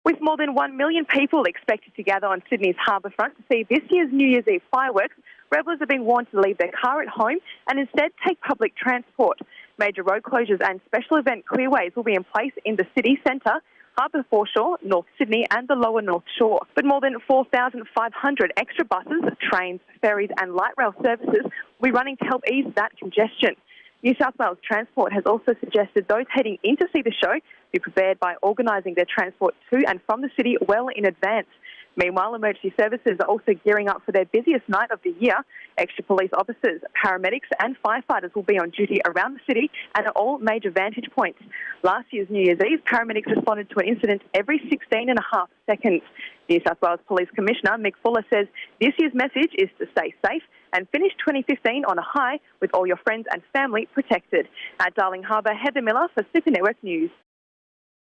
With more than 1 million people expected to gather on Sydney's harbourfront to see this year's New Year's Eve fireworks, revellers are being warned to leave their car at home and instead take public transport. Major road closures and special event clearways will be in place in the city centre, Harbour Foreshore, North Sydney and the lower North Shore. But more than 4,500 extra buses, trains, ferries and light rail services will be running to help ease that congestion. New South Wales Transport has also suggested those heading in to see the show be prepared by organising their transport to and from the city well in advance. Meanwhile, emergency services are also gearing up for their busiest night of the year. Extra police officers, paramedics and firefighters will be on duty around the city and at all major vantage points. Last year's New Year's Eve, paramedics responded to an incident every 16 and a half seconds. New South Wales Police Commissioner Mick Fuller says this year's message is to stay safe and finish 2015 on a high with all your friends and family protected. At Darling Harbour, Heather Miller for Super Network News.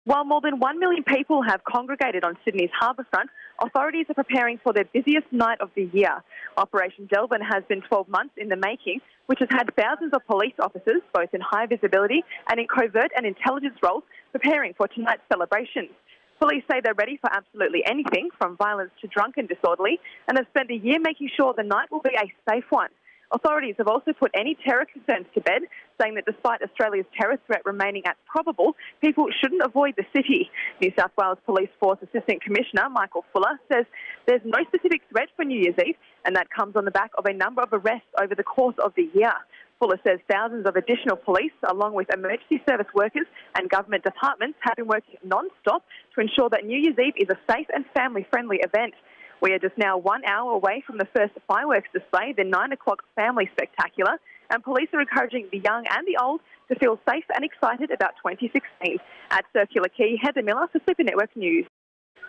While more than 1 million people have congregated on Sydney's harbourfront, authorities are preparing for their busiest night of the year. Operation Delvin has been 12 months in the making, which has had thousands of police officers, both in high visibility and in covert and intelligence roles, preparing for tonight's celebrations. Police say they're ready for absolutely anything, from violence to drunk and disorderly, and have spent the year making sure the night will be a safe one. Authorities have also put any terror concerns to bed, saying that despite Australia's terror threat remaining at probable, people shouldn't avoid the city. New South Wales Police Force Assistant Commissioner Michael Fuller says there's no specific threat for New Year's Eve, and that comes on the back of a number of arrests over the course of the year. Fuller says thousands of additional police, along with emergency service workers and government departments, have been working non-stop to ensure that New Year's Eve is a safe and family-friendly event. We are just now 1 hour away from the first fireworks display, the 9 o'clock Family Spectacular, and police are encouraging the young and the old to feel safe and excited about 2016. At Circular Quay, Heather Miller for Super Network News.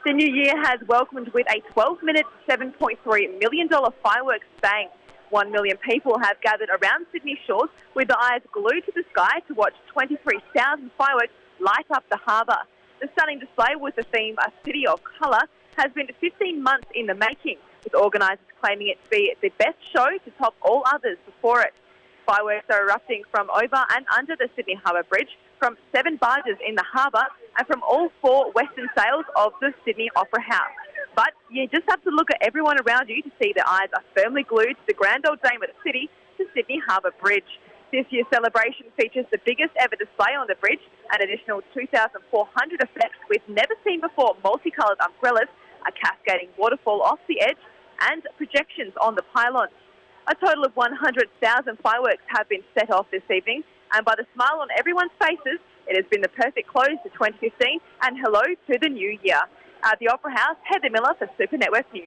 The new year has welcomed with a 12-minute, $7.3 million fireworks bang. 1 million people have gathered around Sydney shores with their eyes glued to the sky to watch 23,000 fireworks light up the harbour. The stunning display with the theme A City of Colour has been 15 months in the making, with organisers claiming it to be the best show to top all others before it. Fireworks are erupting from over and under the Sydney Harbour Bridge, from 7 barges in the harbour and from all 4 western sails of the Sydney Opera House. But you just have to look at everyone around you to see their eyes are firmly glued to the grand old dame of the city, the Sydney Harbour Bridge. This year's celebration features the biggest ever display on the bridge, an additional 2,400 effects with never-seen-before multicoloured umbrellas, a cascading waterfall off the edge, and projections on the pylons. A total of 100,000 fireworks have been set off this evening, and by the smile on everyone's faces, it has been the perfect close to 2015 and hello to the new year. At the Opera House, Heather Miller for Super Network News.